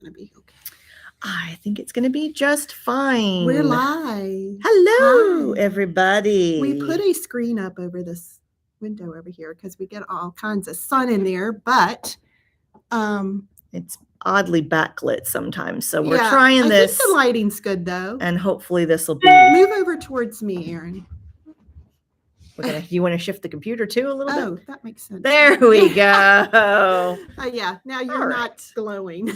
Gonna be okay. I think it's going to be just fine. We're live. Hello, Hi. everybody. We put a screen up over this window over here because we get all kinds of sun in there, but it's oddly backlit sometimes, so we're yeah, trying this. I think the lighting's good though. And hopefully this will be. Move over towards me, Erin. You want to shift the computer too a little bit? Oh, that makes sense. There we go. Yeah, now you're not glowing.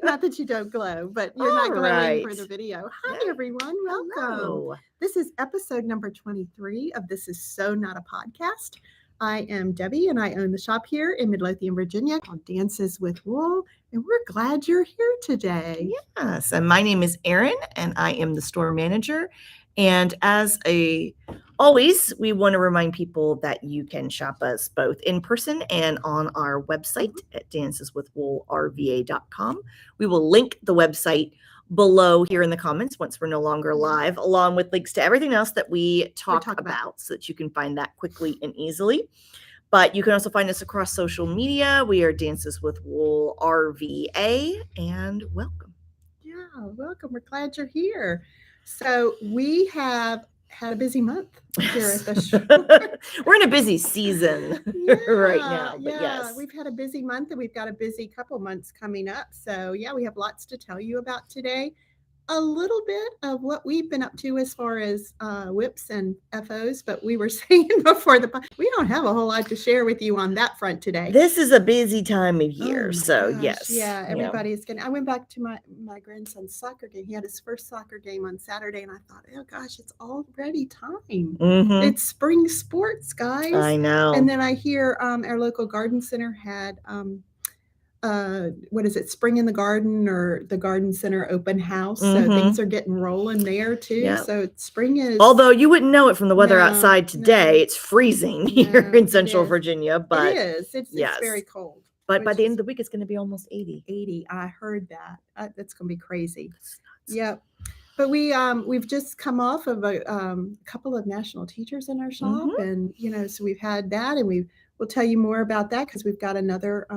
Not that you don't glow, but you're not glowing for the video. Hi, everyone. Welcome. Hello. This is episode number 23 of This Is So Not a Podcast. I am Debbie, and I own the shop here in Midlothian, Virginia called Dances with Wool, and we're glad you're here today. Yes, and my name is Erin, and I am the store manager. And always, we want to remind people that you can shop us both in person and on our website at danceswithwoolrva.com. We will link the website below here in the comments once we're no longer live, along with links to everything else that we talk about so that you can find that quickly and easily. But you can also find us across social media. We are Dances with Wool RVA, and welcome. Yeah, welcome. We're glad you're here. So we have had a busy month here at the shop. We're in a busy season right now. But yes, we've had a busy month and we've got a busy couple months coming up. So yeah, we have lots to tell you about today. A little bit of what we've been up to as far as whips and FOs, but we were saying before we don't have a whole lot to share with you on that front today. This is a busy time of year, yes. Yeah, everybody's I went back to my grandson's soccer game. He had his first soccer game on Saturday, and I thought, oh gosh, it's already time. Mm-hmm. It's spring sports, guys. I know. And then I hear our local garden center had what is it, Spring in the Garden or the Garden Center open house. So things are getting rolling there too. Yep. So spring is, although you wouldn't know it from the weather outside today. It's freezing here in Central Virginia, but it is. It's very cold. But by the end of the week, it's going to be almost 80. 80. I heard that. That's going to be crazy. Yep. But we've just come off of a couple of national teachers in our shop, and so we've had that, and we'll tell you more about that because we've got another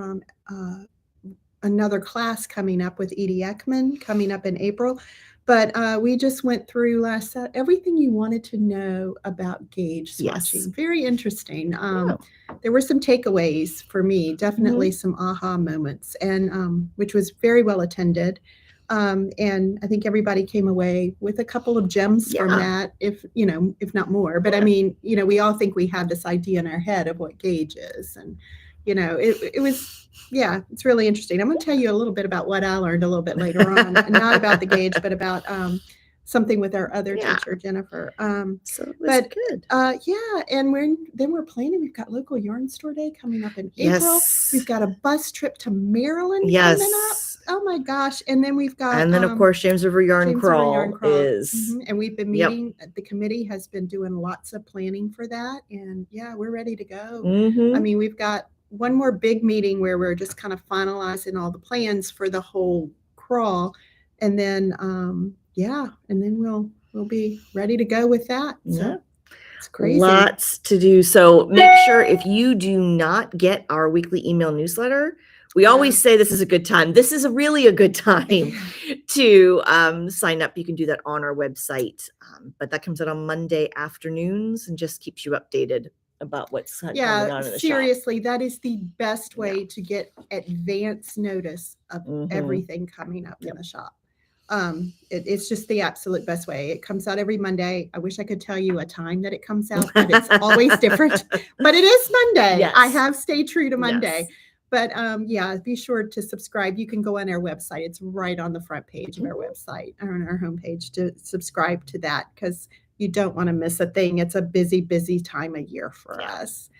class coming up with Edie Ekman coming up in April. But we just went through everything you wanted to know about gauge swatching. Yes. Very interesting. There were some takeaways for me, definitely some aha moments, and which was very well attended. And I think everybody came away with a couple of gems from that, if not more. But I mean, we all think we have this idea in our head of what gauge is, and it was, it's really interesting. I'm going to tell you a little bit about what I learned a little bit later on, not about the gauge, but about something with our other teacher, Jennifer. So it was good. And we're planning. We've got local yarn store day coming up in April. We've got a bus trip to Maryland coming up. Oh my gosh! And then we've got, and then of course James River Yarn Crawl is, and we've been meeting. The committee has been doing lots of planning for that, and we're ready to go. I mean, we've got one more big meeting where we're just kind of finalizing all the plans for the whole crawl, and then we'll be ready to go with that. So it's crazy. Lots to do. So make sure if you do not get our weekly email newsletter, we always say this is a good time. This is really a good time to sign up. You can do that on our website, but that comes out on Monday afternoons and just keeps you updated about what's going on in the seriously, shop. That is the best way to get advance notice of everything coming up in the shop. It's just the absolute best way. It comes out every Monday. I wish I could tell you a time that it comes out, but it's always different. But it is Monday. Yes. I have stayed true to Monday. Yes. But be sure to subscribe. You can go on our website. It's right on the front page of our website, or on our homepage, to subscribe to that, because you don't want to miss a thing. It's a busy, busy time of year for us.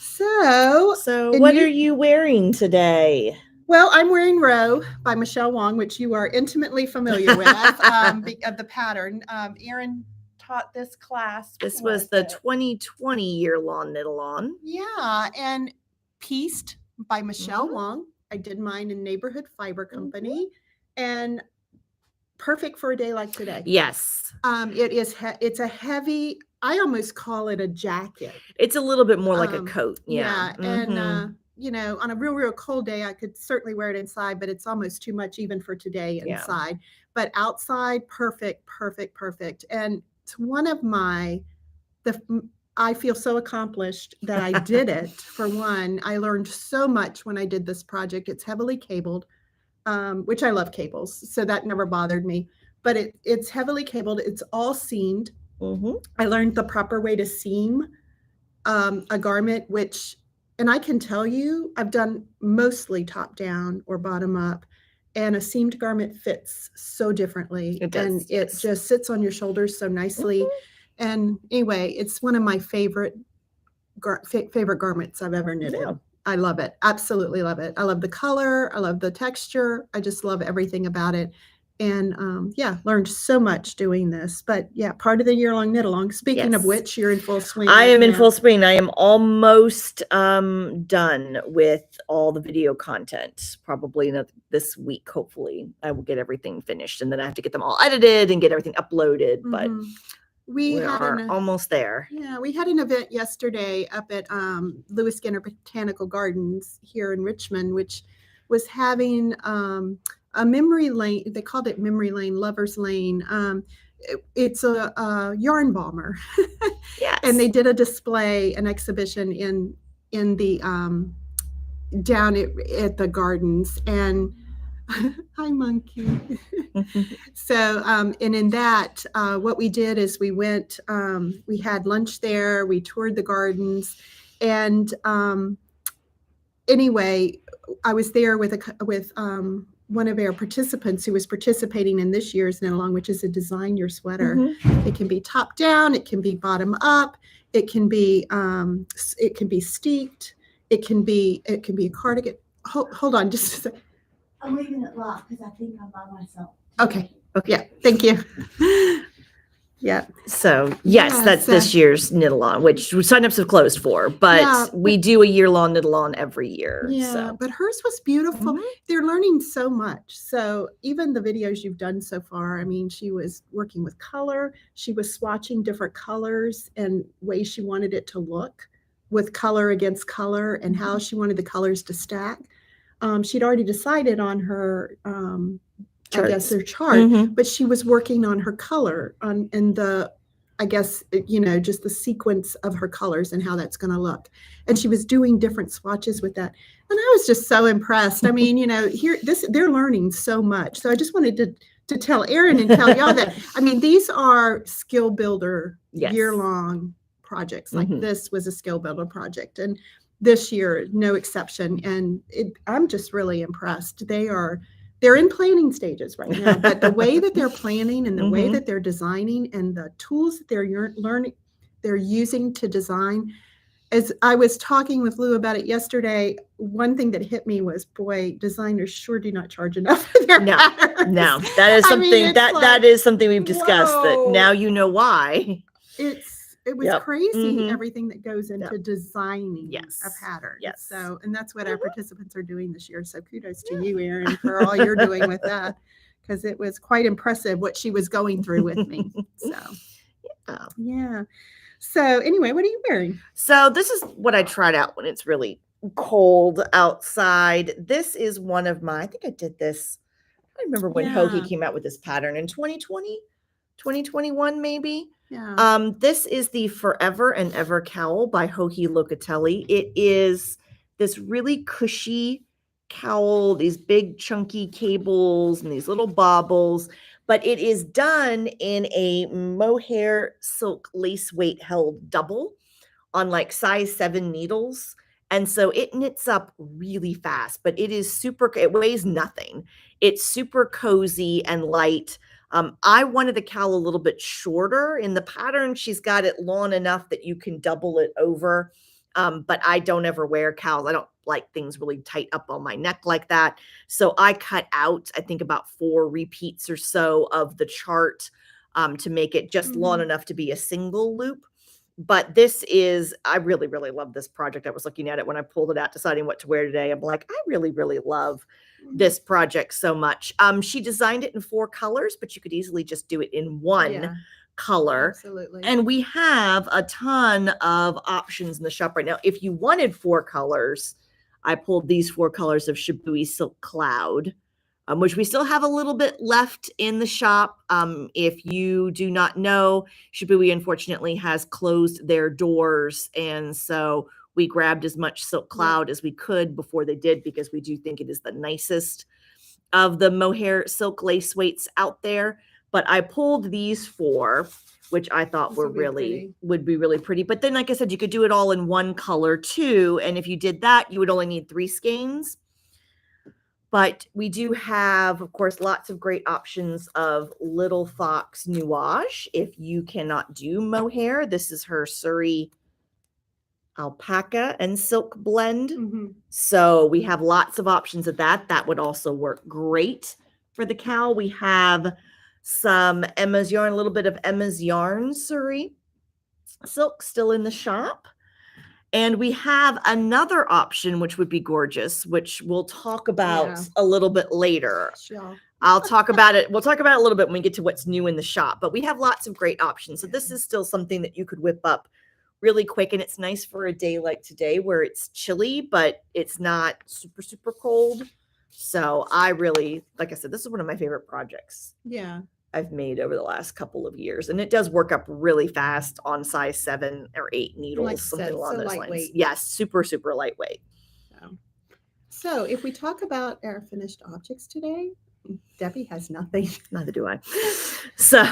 So what are you wearing today? Well, I'm wearing Rowe by Michele Wang, which you are intimately familiar with, of the pattern. Erin taught this class. This was the 2020 year-long knit-along. Yeah, and Pieced by Michele Wang. I did mine in Neighborhood Fiber Company, and perfect for a day like today. Yes. It's a heavy, I almost call it a jacket. It's a little bit more like a coat. And you know, on a real cold day, I could certainly wear it inside, but it's almost too much even for today inside. But outside, perfect. And it's one of I feel so accomplished that I did it. For one, I learned so much when I did this project. It's heavily cabled, which I love cables, so that never bothered me. But it's heavily cabled. It's all seamed. I learned the proper way to seam a garment, and I can tell you, I've done mostly top down or bottom up, and a seamed garment fits so differently. It does, and it just sits on your shoulders so nicely. And anyway, it's one of my favorite garments I've ever knitted. Yeah. I love it. Absolutely love it. I love the color. I love the texture. I just love everything about it. And learned so much doing this. But yeah, part of the year-long knit-along. Speaking of which, you're in full swing. I am in full swing. I am almost done with all the video content. Probably this week, hopefully. I will get everything finished. And then I have to get them all edited and get everything uploaded. But we are almost there. Yeah, we had an event yesterday up at Lewis Skinner Botanical Gardens here in Richmond, which was having a memory lane. They called it Memory Lane, Lover's Lane. It's a yarn bomber. Yes. And they did a display, an exhibition in the down at the gardens. And hi, monkey. So, and in that, what we did is we went, we had lunch there, we toured the gardens, and anyway, I was there with one of our participants who was participating in this year's knit along, which is a design your sweater. It can be top down, it can be bottom up, it can be steeped, it can be a cardigan. Hold on, just a second. I'm leaving it locked because I think I'm by myself. Okay. Yeah. Thank you. Yeah. So yes, that's this year's knit along, which signups have closed for, but we do a year-long knit along every year. Yeah, so. But hers was beautiful. They're learning so much. So even the videos you've done so far, I mean, she was working with color. She was swatching different colors and ways she wanted it to look with color against color and how she wanted the colors to stack. She'd already decided on her, I guess, her chart, but she was working on her color and I guess, just the sequence of her colors and how that's going to look. And she was doing different swatches with that. And I was just so impressed. I mean, they're learning so much. So I just wanted to tell Erin and tell y'all that, I mean, these are skill builder year-long projects. Like this was a skill builder project. And this year, no exception. And I'm just really impressed. They're in planning stages right now, but the way that they're planning and the way that they're designing and the tools that they're using to design. As I was talking with Lou about it yesterday, one thing that hit me was, boy, designers sure do not charge enough for their patterns. No, that is something that is something we've discussed. That now you know why. It was crazy, everything that goes into designing a pattern. Yes. So, and that's what our participants are doing this year. So kudos to you, Erin, for all you're doing with that, because it was quite impressive what she was going through with me. So, yeah. So anyway, what are you wearing? So this is what I tried out when it's really cold outside. This is one of I think I did this. I remember when Hoagie came out with this pattern in 2020, 2021, maybe. Yeah. This is the Forever and Ever Cowl by Hoagie Locatelli. It is this really cushy cowl, these big chunky cables and these little baubles, but it is done in a mohair silk lace weight held double on like size 7 needles. And so it knits up really fast, but it weighs nothing. It's super cozy and light. I wanted the cowl a little bit shorter. In the pattern, she's got it long enough that you can double it over. But I don't ever wear cowls. I don't like things really tight up on my neck like that. So I cut out, I think, about 4 repeats or so of the chart to make it just long enough to be a single loop. But I really, really love this project. I was looking at it when I pulled it out, deciding what to wear today. I'm like, I really, really love this project so much. She designed it in 4 colors, but you could easily just do it in one color. Absolutely. And we have a ton of options in the shop right now. If you wanted 4 colors, I pulled these 4 colors of Shibui Silk Cloud, which we still have a little bit left in the shop. If you do not know, Shibui unfortunately has closed their doors, and so we grabbed as much Silk Cloud as we could before they did, because we do think it is the nicest of the mohair silk lace weights out there. But I pulled these 4, which I thought would be really pretty. But then, like I said, you could do it all in one color too. And if you did that, you would only need 3 skeins. But we do have, of course, lots of great options of Little Fox Nuage. If you cannot do mohair, this is her Surrey alpaca and silk blend. So we have lots of options of that. That would also work great for the cowl. We have some Emma's Yarn, a little bit of Emma's Yarn Surrey silk still in the shop. And we have another option, which would be gorgeous, which we'll talk about a little bit later. Sure. I'll talk about it. We'll talk about it a little bit when we get to what's new in the shop. But we have lots of great options. So this is still something that you could whip up really quick. And it's nice for a day like today where it's chilly, but it's not super, super cold. So I really, like I said, this is one of my favorite projects. Yeah. I've made over the last couple of years, and it does work up really fast on size 7 or 8 needles, Like something said, along so those lightweight. lines. Yes, super, super lightweight. So if we talk about our finished objects today, Debbie has nothing. Neither do I. So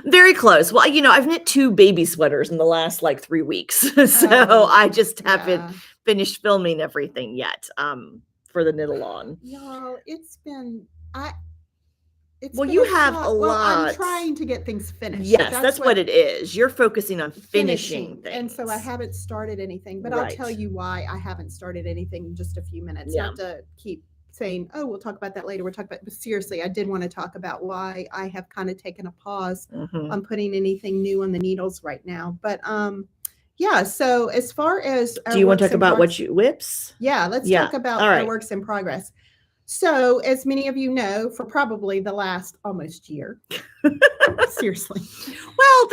very close. Well, you know, I've knit 2 baby sweaters in the last like 3 weeks. So I just haven't finished filming everything yet for the knit along. Y'all, it's been you have a lot. I'm trying to get things finished. Yes, that's what it is. You're focusing on finishing things. And so I haven't started anything, but I'll tell you why I haven't started anything in just a few minutes. Not to keep saying, oh, we'll talk about that later. We'll talk about, but seriously, I did want to talk about why I have kind of taken a pause on putting anything new on the needles right now. But yeah, so as far as do you want to talk about what you whips? Yeah, let's talk about our works in progress. So, as many of you know, for probably the last almost year, seriously. Well,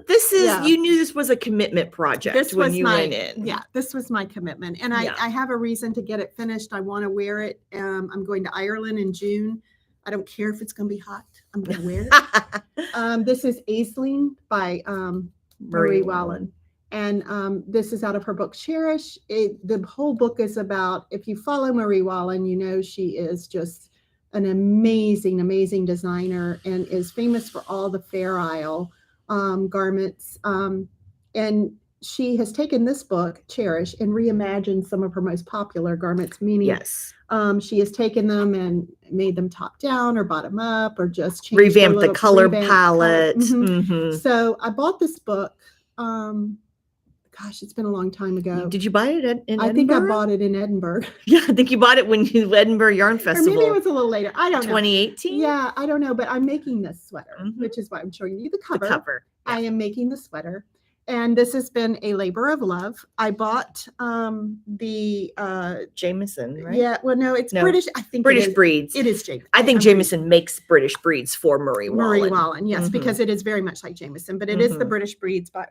this is you knew this was a commitment project when you went in. Yeah, this was my commitment, and I have a reason to get it finished. I want to wear it. I'm going to Ireland in June. I don't care if it's going to be hot. I'm going to wear it. This is Aisling by Marie Wallin. And this is out of her book, Cherish. The whole book is about, if you follow Marie Wallin, you know she is just an amazing, amazing designer and is famous for all the Fair Isle garments. And she has taken this book, Cherish, and reimagined some of her most popular garments, meaning she has taken them and made them top down or bottom up or just changed revamped the color palette. So I bought this book. Gosh, it's been a long time ago. Did you buy it in Edinburgh? I think I bought it in Edinburgh. Yeah, I think you bought it when you Edinburgh Yarn Festival. Or maybe it was a little later. I don't know. 2018? Yeah, I don't know. But I'm making this sweater, which is why I'm showing you the cover. The cover. I am making the sweater. And this has been a labor of love. I bought the Jameson, right? Yeah, well, no, it's British. I think British breeds. It is Jameson. I think Jameson makes British breeds for Marie Wallin. Marie Wallin, yes, because it is very much like Jameson, but it is the British breeds by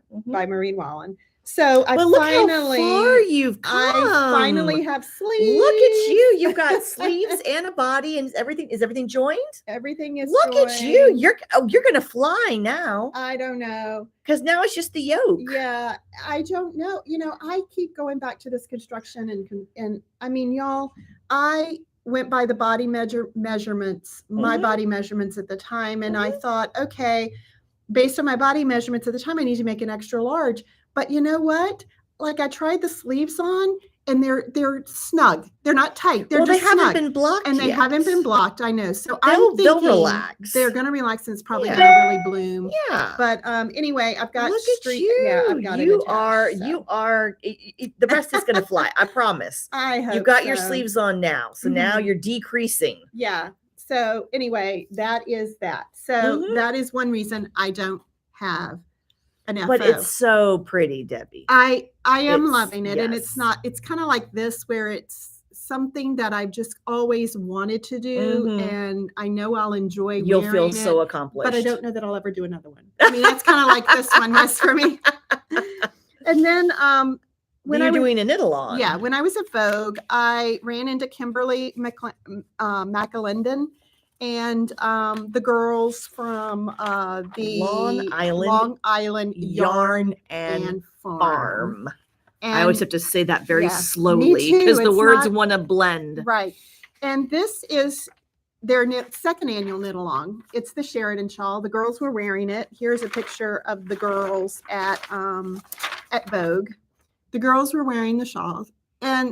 Marie Wallin. So I finally, look how far you've come. I finally have sleeves. Look at you. You've got sleeves and a body, and everything. Is everything joined? Everything is Look joined. at you. You're going to fly now. I don't know. Because now it's just the yoke. Yeah, I don't know. You know, I keep going back to this construction and I mean, y'all, I went by the body measurements, my body measurements at the time. And I thought, okay, based on my body measurements at the time, I need to make an extra large. But you know what? Like I tried the sleeves on and they're snug. They're not tight. They're just haven't snug. been blocked and they yet. haven't been blocked. I know. So they'll relax. They're going to relax and it's probably going to really bloom. Yeah. But anyway, I've got Look at you. Yeah, I've got you it attached, so. You are. The rest is going to fly. I promise. I hope you got so. your sleeves on now, so now you're decreasing. Yeah. So anyway, that is that. So that is one reason I don't have an FO. But it's so pretty, Debbie. I am loving it. And it's kind of like this where it's something that I've just always wanted to do. And I know I'll enjoy You'll feel it, so accomplished. but I don't know that I'll ever do another one. I mean, that's kind of like this one was for me. And then when You're I was, doing a knit along. yeah, when I was at Vogue, I ran into Kimberly McAlindin and the girls from the Long Island Yarn and Farm. And I always have to say that very yes, slowly me too. because the It's words not- want to blend. Right. And this is their second annual knit along. It's the Sheridan shawl. The girls were wearing it. Here's a picture of the girls at Vogue. The girls were wearing the shawls they're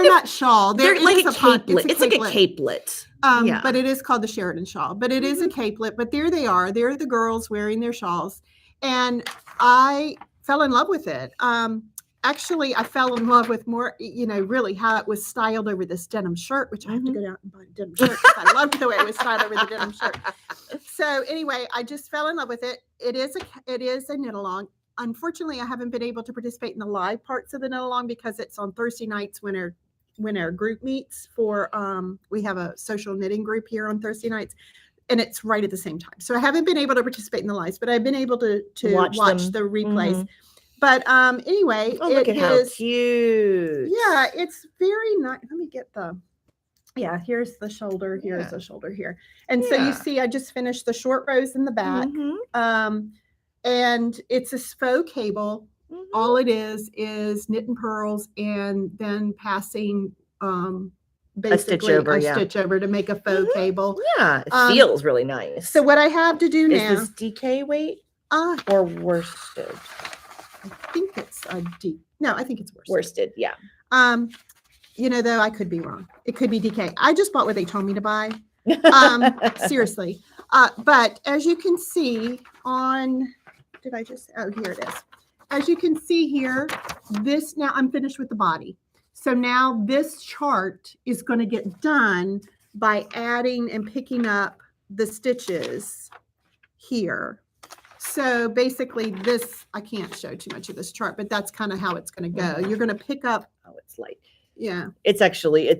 not shawl. They're like a capelet. It's like a capelet. Yeah. But it is called the Sheridan shawl. But it is a capelet. But there they are. They're the girls wearing their shawls. And I fell in love with it. Actually, I fell in love with more, really how it was styled over this denim shirt, which I have to go down and buy a denim shirt. I loved the way it was styled over the denim shirt. So anyway, I just fell in love with it. It is a knit along. Unfortunately, I haven't been able to participate in the live parts of the knit along because it's on Thursday nights when our group meets for we have a social knitting group here on Thursday nights. And it's right at the same time. So I haven't been able to participate in the lives, but I've been able to watch the replays. But anyway, look at how cute. Yeah, it's very nice. Let me get here's the shoulder. Here's the shoulder here. And so you see, I just finished the short rows in the back. And it's a faux cable. All it is knit and purls and then passing basically a stitch over to make a faux cable. Yeah, it feels really nice. So what I have to do now is this DK weight or worsted? I think it's no, I think it's worsted. Worsted, yeah. Though I could be wrong. It could be DK. I just bought what they told me to buy. Seriously. But as you can see here it is. As you can see here, now I'm finished with the body. So now this chart is going to get done by adding and picking up the stitches here. So basically I can't show too much of this chart, but that's kind of how it's going to go. You're going to pick up. Oh, it's light. Yeah. It's actually,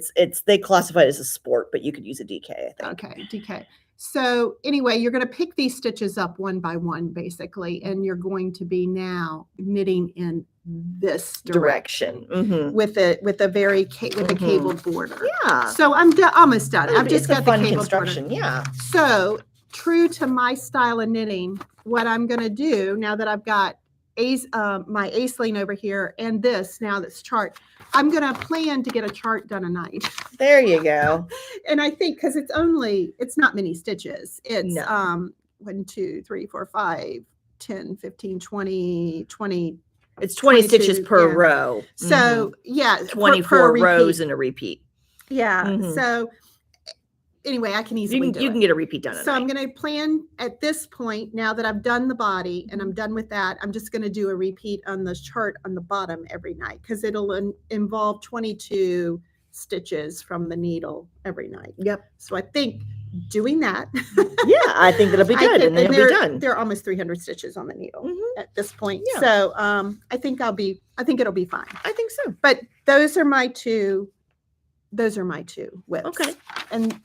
they classify it as a sport, but you could use a DK, I think. Okay, DK. So anyway, you're going to pick these stitches up one by one, basically, and you're going to be now knitting in this direction with a very cabled border. Yeah. So I'm almost done. I've just got the cabled construction. border. Yeah. So true to my style of knitting, what I'm going to do now that I've got my A-sling over here and this chart, I'm going to plan to get a chart done a night. There you go. And I think because it's not many stitches. It's 1, 2, 3, 4, 5, 10, 15, 20. It's 20 stitches per row. So 24 rows in a repeat. Yeah. So anyway, I can easily you can get a repeat done. So I'm going to plan at this point, now that I've done the body and I'm done with that, I'm just going to do a repeat on the chart on the bottom every night because it'll involve 22 stitches from the needle every night. Yep. So I think doing that. Yeah, I think that'll be good. And then it'll be done. There are almost 300 stitches on the needle at this point. Yeah. So I think it'll be fine. I think so. But those are my two whips. Okay. And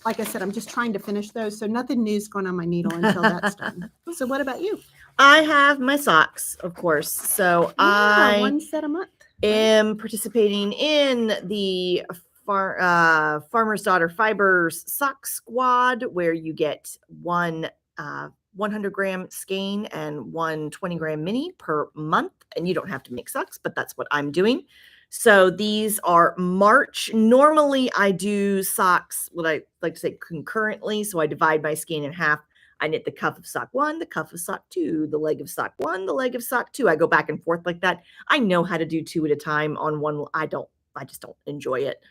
like I said, I'm just trying to finish those. So nothing new's going on my needle until that's done. So what about you? I have my socks, of course. So I one set a month. Am participating in the Farmer's Daughter Fibers Sock Squad, where you get one 100-gram skein and one 20-gram mini per month. And you don't have to make socks, but that's what I'm doing. So these are March. Normally I do socks, what I like to say concurrently. So I divide my skein in half. I knit the cuff of sock 1, the cuff of sock 2, the leg of sock 1, the leg of sock 2. I go back and forth like that. I know how to do 2 at a time on one. I just don't enjoy it.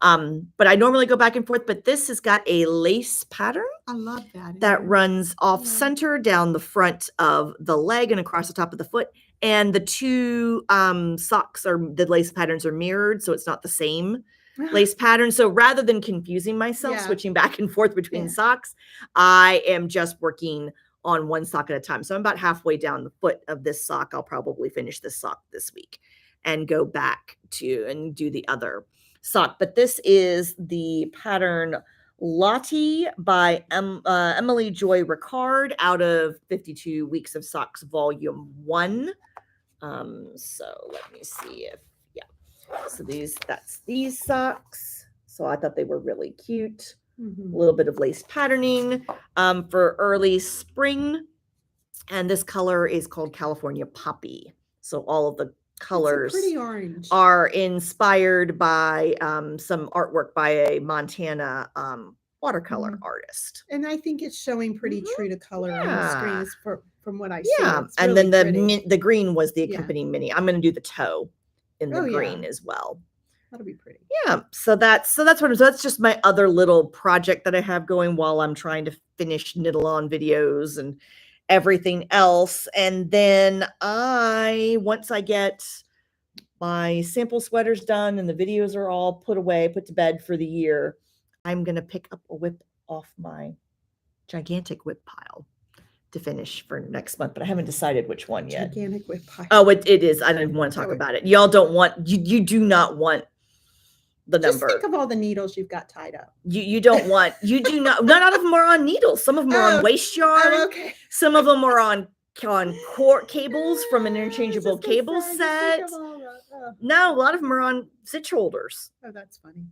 But I normally go back and forth, but this has got a lace pattern. I love that. That runs off center down the front of the leg and across the top of the foot. And the two socks the lace patterns are mirrored, so it's not the same lace pattern. So rather than confusing myself, switching back and forth between socks, I am just working on one sock at a time. So I'm about halfway down the foot of this sock. I'll probably finish this sock this week and go back and do the other sock. But this is the pattern Lotte by Emily Joy Rickard out of 52 Weeks of Socks Volume 1. So let me see if, yeah. So that's these socks. So I thought they were really cute. A little bit of lace patterning for early spring. And this color is called California Poppy. So all of the colors pretty orange. are inspired by some artwork by a Montana watercolor artist. And I think it's showing pretty true to color on the screens from what I see. Yeah, It's and really then pretty. the green was the accompanying mini. I'm going to do the toe in the Oh, yeah. green as well. That'll be pretty. Yeah, so that's that's just my other little project that I have going while I'm trying to finish knit along videos and everything else. And then once I get my sample sweaters done and the videos are all put to bed for the year, I'm going to pick up a whip off my gigantic whip pile to finish for next month, but I haven't decided which one yet. Gigantic whip pile. Oh, it is. I don't even want to talk about it. Y'all don't want, you do not want the Just number. think of all the needles you've got tied up. You don't want, you do not, none of them are on needles. Some of them are on waist yarn. Oh, okay. Some of them are on cord cables from an interchangeable cable set. No, a lot of them are on stitch holders. Oh, that's funny.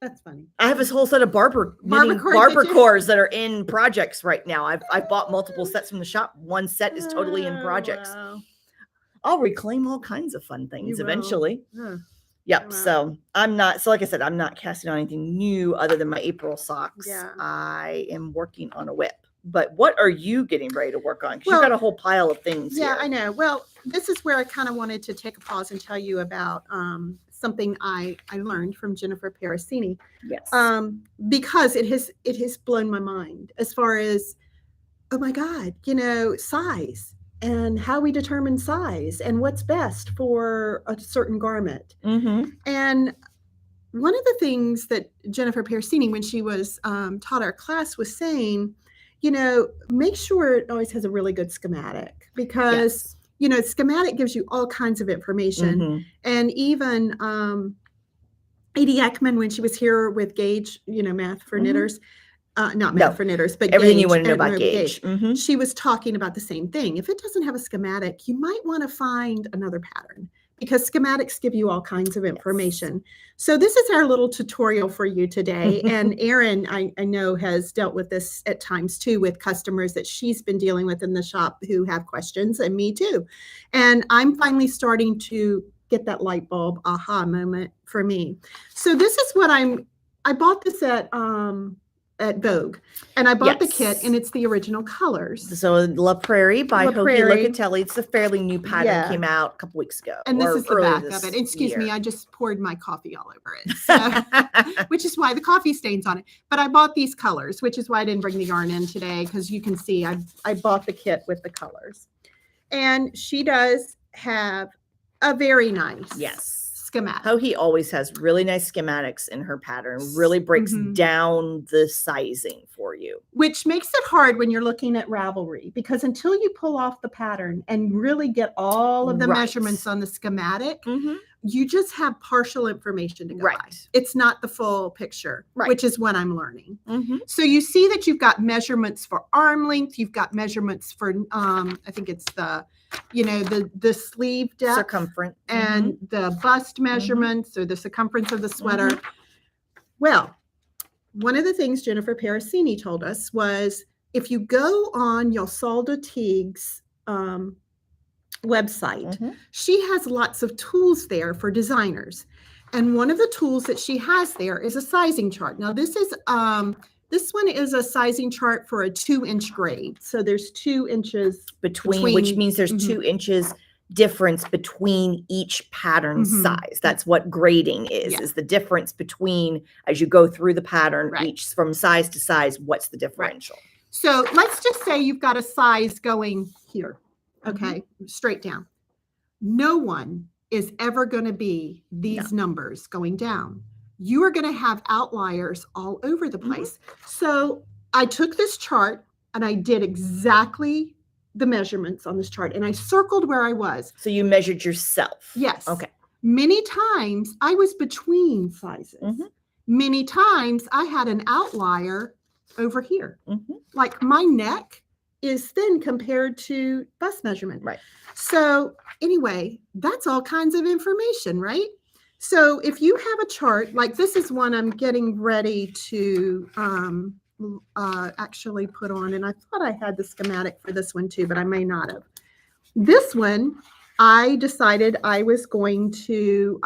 That's funny. I have this whole set of barber cores that are in projects right now. I've bought multiple sets from the shop. One set is totally in projects. Wow. I'll reclaim all kinds of fun things eventually. Huh. Yep. Wow. So like I said, I'm not casting on anything new other than my April socks. Yeah. I am working on a whip. But what are you getting ready to work on? Because Well, you've got a whole pile of things. Yeah, here. I know. Well, this is where I kind of wanted to take a pause and tell you about something I learned from Jennifer Parasini. Yes. Because it has blown my mind as far as, oh my God, size and how we determine size and what's best for a certain garment. Mm-hmm. And one of the things that Jennifer Parasini, when she was taught our class, was saying, make sure it always has a really good schematic because, schematic gives you all kinds of information. Mm-hmm. And even Edie Ekman, when she was here with Gauge, math for knitters, not math for knitters, but everything Gauge, you want to know about Gauge. Mm-hmm. She was talking about the same thing. If it doesn't have a schematic, you might want to find another pattern because schematics give you all kinds of information. Yes. So this is our little tutorial for you today. And Erin, I know, has dealt with this at times too with customers that she's been dealing with in the shop who have questions, and me too. And I'm finally starting to get that light bulb aha moment for me. So this is what I bought this at Vogue, and I bought the kit, and it's the original colors. So La Prairie by Prairie. Locatelli. It's a fairly new pattern, came out a couple weeks ago. And this is the back of it. Excuse me, I just poured my coffee all over it, so, which is why the coffee stains on it. But I bought these colors, which is why I didn't bring the yarn in today, because you can see I bought the kit with the colors. And she does have a very nice schematic. He always has really nice schematics in her pattern, really breaks down the sizing for you. Which makes it hard when you're looking at Ravelry, because until you pull off the pattern and really get all of the measurements on the schematic, you just have partial information to go by. It's not the full picture, which is what I'm learning. So you see that you've got measurements for arm length, you've got measurements for, I think it's the sleeve depth, circumference, and the bust measurements or the circumference of the sweater. Well, one of the things Jennifer Parasini told us was if you go on Yosalda Teague's website, she has lots of tools there for designers. And one of the tools that she has there is a sizing chart. Now this one is a sizing chart for a 2-inch grade. So there's 2 inches between, which means there's 2 inches difference between each pattern size. That's what grading is the difference between, as you go through the pattern, each from size to size, what's the differential? So let's just say you've got a size going here, okay, straight down. No one is ever going to be these numbers going down. You are going to have outliers all over the place. So I took this chart and I did exactly the measurements on this chart, and I circled where I was. So you measured yourself? Yes. Okay. Many times I was between sizes. Many times I had an outlier over here. Like my neck is thin compared to bust measurement. Right. So anyway, that's all kinds of information, right? So if you have a chart, like this is one I'm getting ready to actually put on, and I thought I had the schematic for this one too, but I may not have. This one, I decided I was going to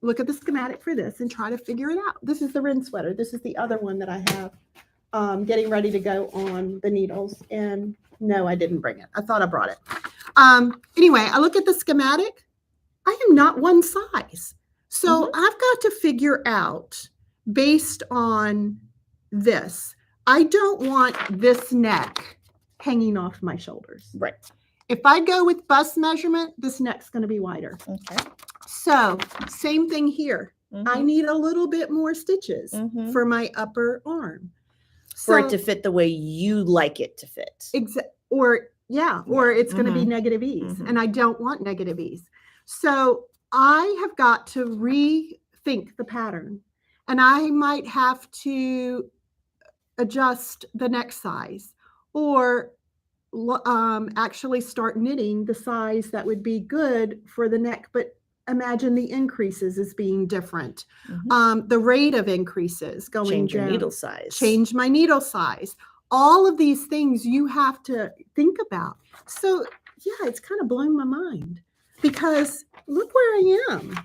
look at the schematic for this and try to figure it out. This is the Rin sweater. This is the other one that I have getting ready to go on the needles. And no, I didn't bring it. I thought I brought it. Anyway, I look at the schematic. I am not one size. So I've got to figure out based on this. I don't want this neck hanging off my shoulders. Right. If I go with bust measurement, this neck's going to be wider. Okay. So same thing here. I need a little bit more stitches for my upper arm. For it to fit the way you like it to fit. Or it's going to be negative ease. And I don't want negative ease. So I have got to rethink the pattern. And I might have to adjust the neck size or actually start knitting the size that would be good for the neck. But imagine the increases as being different. The rate of increases going down. Change your needle size. Change my needle size. All of these things you have to think about. So yeah, it's kind of blown my mind because look where I am.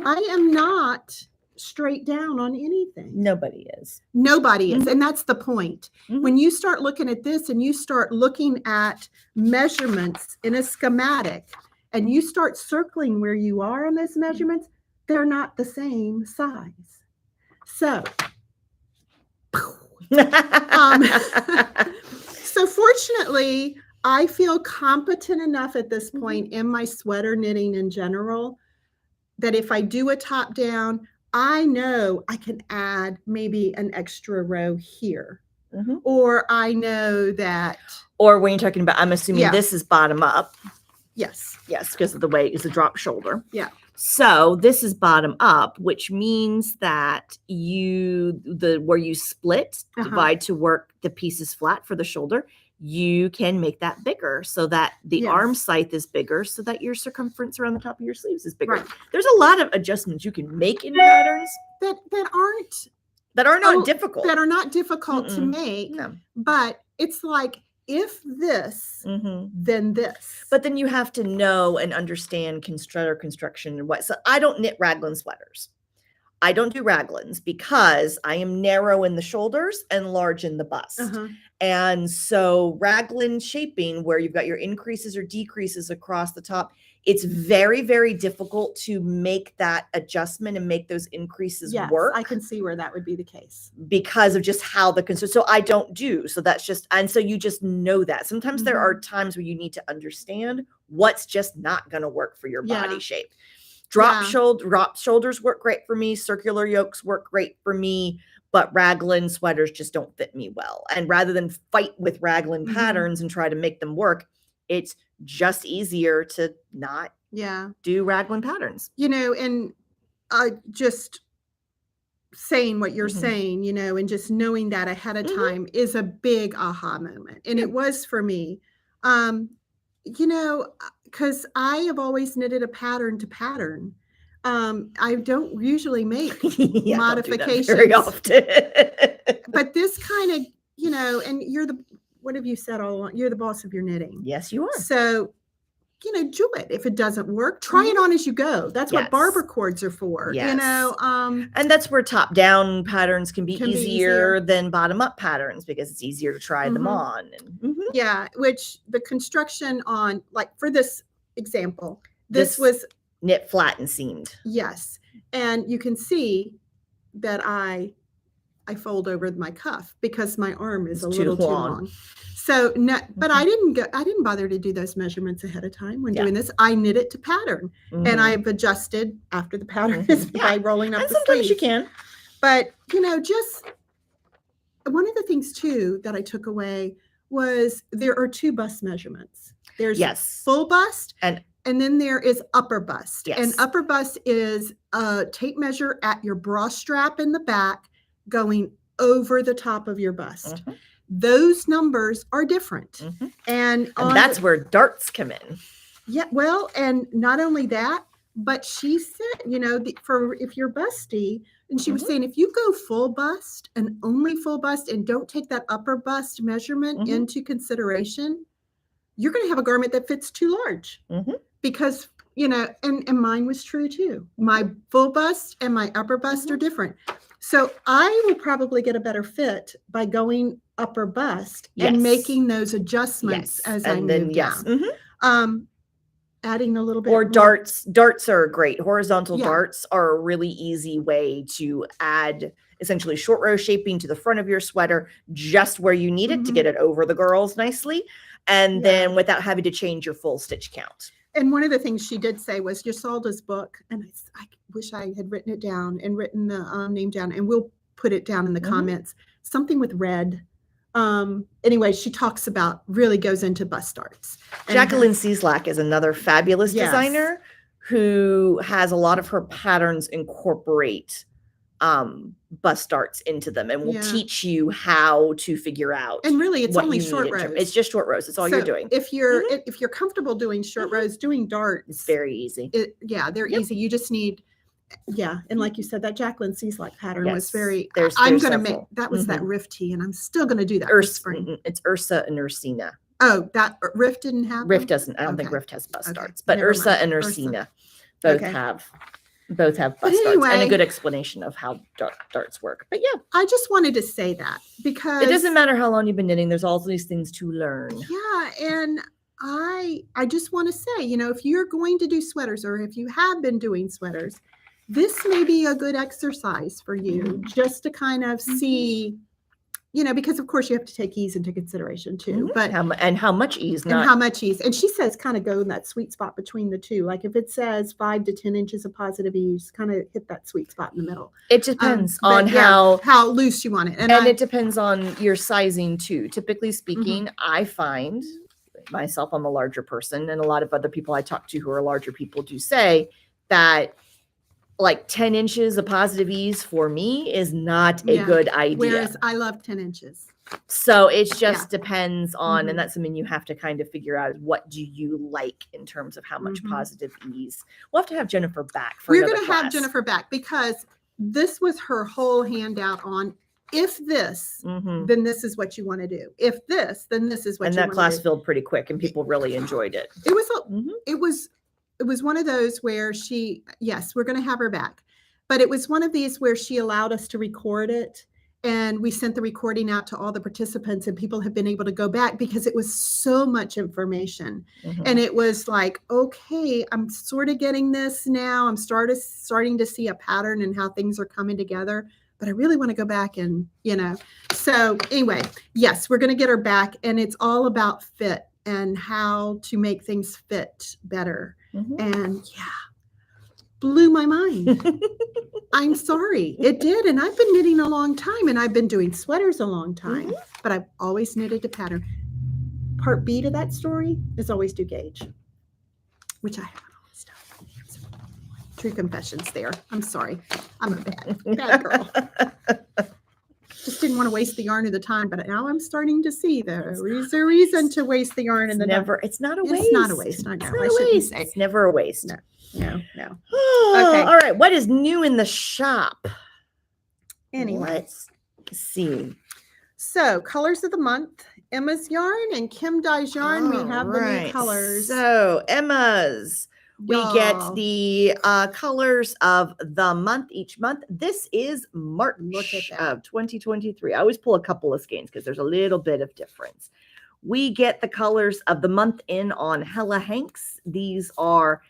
I am not straight down on anything. Nobody is. Nobody is. And that's the point. When you start looking at this and you start looking at measurements in a schematic and you start circling where you are on those measurements, they're not the same size. So, so fortunately, I feel competent enough at this point in my sweater knitting in general that if I do a top down, I know I can add maybe an extra row here. Or I know that. Or when you're talking about, I'm assuming this is bottom up. Yes. Yes, because of the way it's a drop shoulder. Yeah. So this is bottom up, which means that where you split, divide to work the pieces flat for the shoulder, you can make that bigger so that the arm scythe is bigger so that your circumference around the top of your sleeves is bigger. Right. There's a lot of adjustments you can make in patterns that are not difficult. That are not difficult to make. No. But it's like, if this, then this. But then you have to know and understand construction and what. So I don't knit raglan sweaters. I don't do raglans because I am narrow in the shoulders and large in the bust. And so raglan shaping, where you've got your increases or decreases across the top, it's very, very difficult to make that adjustment and make those increases work. I can see where that would be the case. Because of just how so I don't do. So that's just, and so you just know that. Sometimes there are times where you need to understand what's just not going to work for your body shape. Drop shoulders work great for me. Circular yokes work great for me. But raglan sweaters just don't fit me well. And rather than fight with raglan patterns and try to make them work, it's just easier to not do raglan patterns. And just saying what you're saying, and just knowing that ahead of time is a big aha moment. And it was for me, because I have always knitted a pattern to pattern. I don't usually make modifications very often. But this kind of, and what have you said all along? You're the boss of your knitting. Yes, you are. So, do it. If it doesn't work, try it on as you go. That's what barber cords are for. Yes. And that's where top down patterns can be easier than bottom up patterns because it's easier to try them on. Yeah, which the construction on, like for this example, this was knit flat and seamed. Yes. And you can see that I fold over my cuff because my arm is a little too long. So no, but I didn't bother to do those measurements ahead of time when doing this. I knit it to pattern and I've adjusted after the pattern is by rolling up and the sometimes sleeves. You can. But just one of the things too that I took away was there are two bust measurements. There's full bust and then there is upper bust. Yes. And upper bust is a tape measure at your bra strap in the back going over the top of your bust. those numbers are different. Mhm. And And that's where darts come in. yeah, well, and not only that, but she said, for if you're busty, and she was saying, if you go full bust and only full bust and don't take that upper bust measurement into consideration, you're going to have a garment that fits too large. Because, and mine was true too. My full bust and my upper bust are different. So I will probably get a better fit by going upper bust and making those adjustments as I move down. Adding a little bit or more. darts are great. Horizontal darts are a really easy way to add essentially short row shaping to the front of your sweater, just where you need it to get it over the girls nicely, and then without having to change your full stitch count. And one of the things she did say was Yosalda's book, and I wish I had written it down and written the name down, and we'll put it down in the comments, something with red. Anyway, she talks about, really goes into bust darts. Jacqueline Cieslak is another fabulous designer who has a lot of her patterns incorporate bust darts into them, and will teach you how to figure out. And really, it's only short rows. It's just short rows. It's all you're doing. If you're comfortable doing short rows, doing darts, it's very easy. They're easy. You just need. Yeah, and like you said, that Jacqueline Cieslak pattern was very. I'm going to make that was that Rift tee, and I'm still going to do that this spring. It's Ursa and Ursina. Oh, that Rift didn't happen. Rift doesn't. I don't think Rift has bust darts, but Ursa and Ursina both have bust darts, and a good explanation of how darts work. But yeah, I just wanted to say that because it doesn't matter how long you've been knitting. There's all these things to learn. Yeah, and I just want to say, if you're going to do sweaters, or if you have been doing sweaters, this may be a good exercise for you, just to kind of see, because of course you have to take ease into consideration too, but how much ease, and she says kind of go in that sweet spot between the two. Like if it says 5 to 10 inches of positive ease, kind of hit that sweet spot in the middle. It depends on how loose you want it, and it depends on your sizing too. Typically speaking, I find myself, I'm a larger person, and a lot of other people I talk to who are larger people do say that like 10 inches of positive ease for me is not a good idea. Whereas I love 10 inches. So it just depends on, and that's something you have to kind of figure out, what do you like in terms of how much positive ease. We'll have to have Jennifer back for We're going to have Jennifer back, because this was her whole handout on, if this, then this is what you want to do. If this, then this is what you want to do. And that class filled pretty quick, and people really enjoyed it. It was one of those where we're going to have her back, but it was one of these where she allowed us to record it, and we sent the recording out to all the participants, and people have been able to go back because it was so much information. And it was like, okay, I'm sort of getting this now. I'm starting to see a pattern and how things are coming together, but I really want to go back and, so anyway, yes, we're going to get her back, and it's all about fit and how to make things fit better. And blew my mind. I'm sorry. It did. And I've been knitting a long time, and I've been doing sweaters a long time, but I've always knitted to pattern. Part B to that story is always do gauge, which I haven't always done. True confessions there. I'm sorry. I'm a bad girl. Just didn't want to waste the yarn of the time, but now I'm starting to see there is a reason to waste the yarn in the It's not a waste. It's not a waste. I know. It's never a waste. No. Okay. All right. What is new in the shop? Anyway, let's see. So, colors of the month: Emma's yarn and Kim Dye's yarn. We have the new colors. So, Emma's. We get the colors of the month each month. This is March of 2023. I always pull a couple of skeins because there's a little bit of difference. We get the colors of the month in on Hella Hanks. These are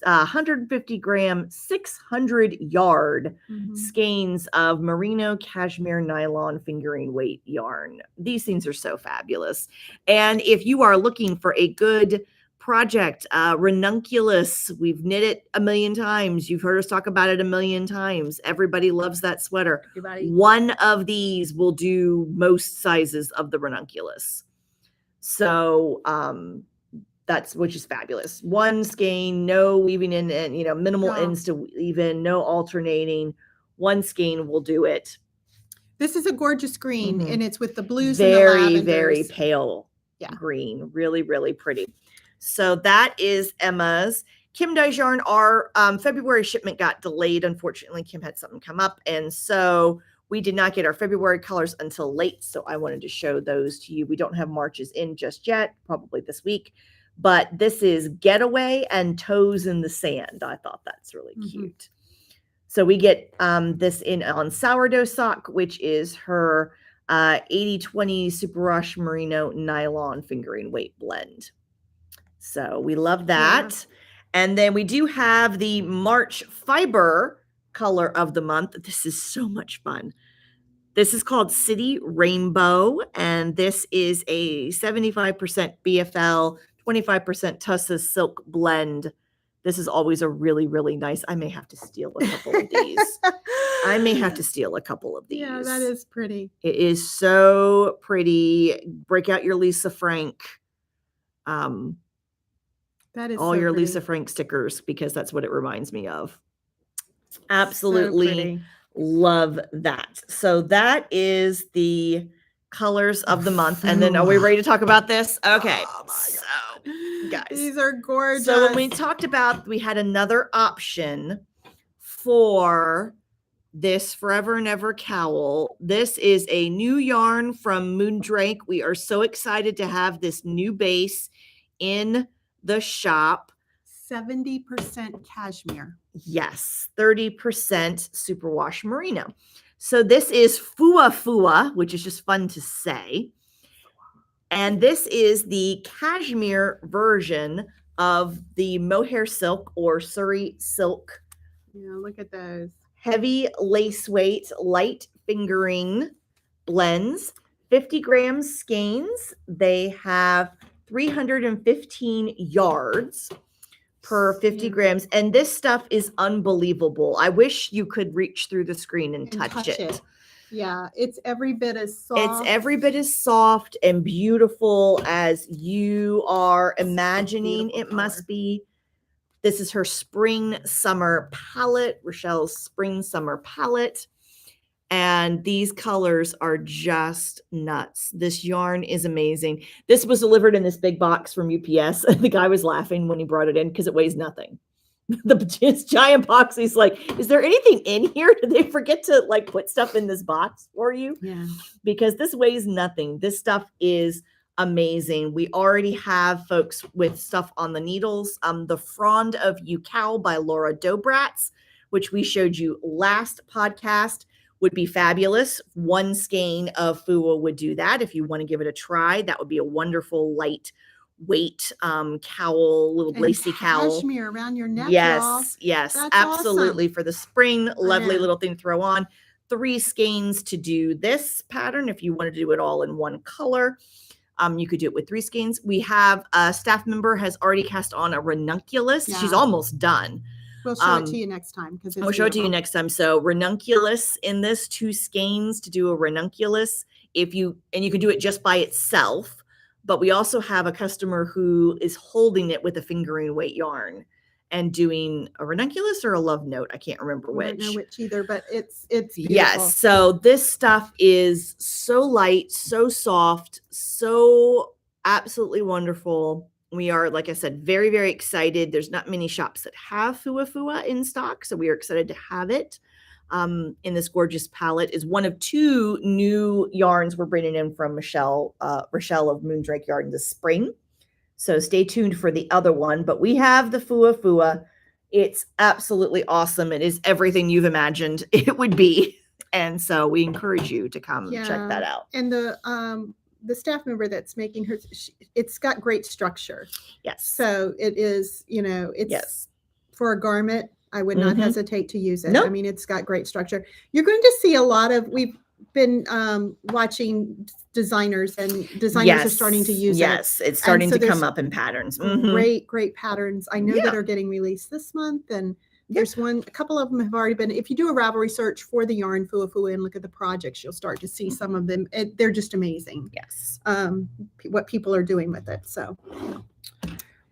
150 gram, 600 yard skeins of merino, cashmere, nylon, fingering weight yarn. These things are so fabulous. And if you are looking for a good project, ranunculus, we've knit it a million times. You've heard us talk about it a million times. Everybody loves that sweater. One of these will do most sizes of the ranunculus. So which is fabulous. One skein, no weaving in, and minimal ends to weave in, no alternating. One skein will do it. This is a gorgeous green, Mhm. and it's with the blues and the Very, lavenders. very pale Yeah. green. Really, really pretty. So that is Emma's. Kim Dye's yarn. Our February shipment got delayed. Unfortunately, Kim had something come up. And so we did not get our February colors until late. So I wanted to show those to you. We don't have Marches in just yet, probably this week. But this is Getaway and Toes in the Sand. I thought that's really cute. So we get this in on Sourdough Sock, which is her 80/20 Superwash Merino Nylon Fingering Weight Blend. So we love that. Yeah. And then we do have the March Fiber color of the month. This is so much fun. This is called City Rainbow, and this is a 75% BFL, 25% Tussa Silk blend. This is always a really, really nice. I may have to steal a couple of these. I may have to steal a couple of these. Yeah, that is pretty. It is so pretty. Break out your Lisa Frank. That is all so your pretty. Lisa Frank stickers, because that's what it reminds me of. Absolutely love that. So that is the colors of the month. And then are we ready to talk about this? Okay. Oh my so guys, these are gorgeous. So when we talked about, we had another option for this Forever and Ever cowl. This is a new yarn from Moondrake. We are so excited to have this new base in the shop. 70% cashmere. Yes, 30% superwash merino. So this is Fua Fua, which is just fun to say. And this is the cashmere version of the mohair silk or Surrey silk. Yeah, look at those. Heavy lace weight, light fingering blends, 50 grams skeins. They have 315 yards per 50 grams. And this stuff is unbelievable. I wish you could reach through the screen and touch it. Yeah, it's every bit as soft. It's every bit as soft and beautiful as you are imagining it must be. This is her spring summer palette, Rochelle's spring summer palette. And these colors are just nuts. This yarn is amazing. This was delivered in this big box from UPS. The guy was laughing when he brought it in because it weighs nothing. This giant box. He's like, is there anything in here? Did they forget to like put stuff in this box for you? Yeah. Because this weighs nothing. This stuff is amazing. We already have folks with stuff on the needles. The Frond of You Cowl by Laura Dobratz, which we showed you last podcast, would be fabulous. One skein of Fua would do that. If you want to give it a try, that would be a wonderful light weight cowl, little lacy cowl. Cashmere around your neck. Yes, yes, that's absolutely. awesome. For the spring, lovely little thing to throw on. 3 skeins to do this pattern. If you want to do it all in one color, you could do it with 3 skeins. We have a staff member has already cast on a ranunculus. Yeah. She's almost done. We'll show it to you next time. We'll show it to you next time. So ranunculus in this, 2 skeins to do a ranunculus. And you can do it just by itself, but we also have a customer who is holding it with a fingering weight yarn and doing a ranunculus or a love note. I can't remember which. I don't know which either, but it's beautiful. Yes. So this stuff is so light, so soft, so absolutely wonderful. We are, like I said, very, very excited. There's not many shops that have Fua Fua in stock, so we are excited to have it in this gorgeous palette. Is one of 2 new yarns we're bringing in from Rochelle of Moondrake Yarn this spring. So stay tuned for the other one. But we have the Fua Fua. It's absolutely awesome. It is everything you've imagined it would be. And so we encourage you to come check that out. And the staff member that's making her, it's got great structure. Yes. So it is, it's for a garment. I would not hesitate to use it. Nope. I mean, it's got great structure. You're going to see a lot of, we've been watching designers, and designers are starting to use it. Yes, it's starting to come up in patterns. Great patterns. I know that are getting released this month, and there's a couple of them have already been. If you do a Ravelry search for the yarn Fua Fua and look at the projects, you'll start to see some of them. They're just amazing. Yes. What people are doing with it. So.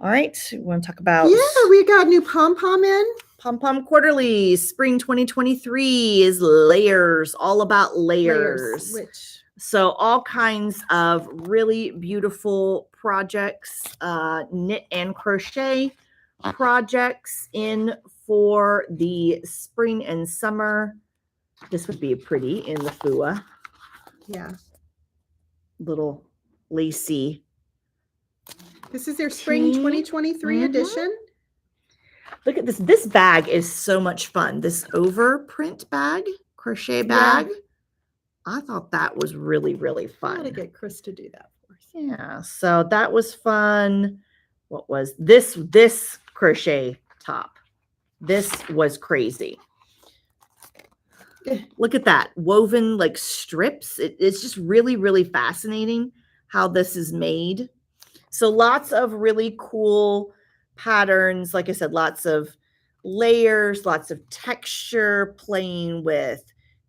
All right. We want to talk about. Yeah, we got new pom pom in. Pom Pom Quarterly, Spring 2023 is layers, all about layers. So all kinds of really beautiful projects, knit and crochet projects in for the spring and summer. This would be pretty in the FUA. Yeah. Little lacy. This is their spring 2023 edition. Look at this. This bag is so much fun. This overprint bag, crochet bag. Yeah. I thought that was really, really fun. I gotta get Chris to do that for us. Yeah, so that was fun. What was this crochet top? This was crazy. Look at that. Woven like strips. It's just really, really fascinating how this is made. So lots of really cool patterns. Like I said, lots of layers, lots of texture, playing with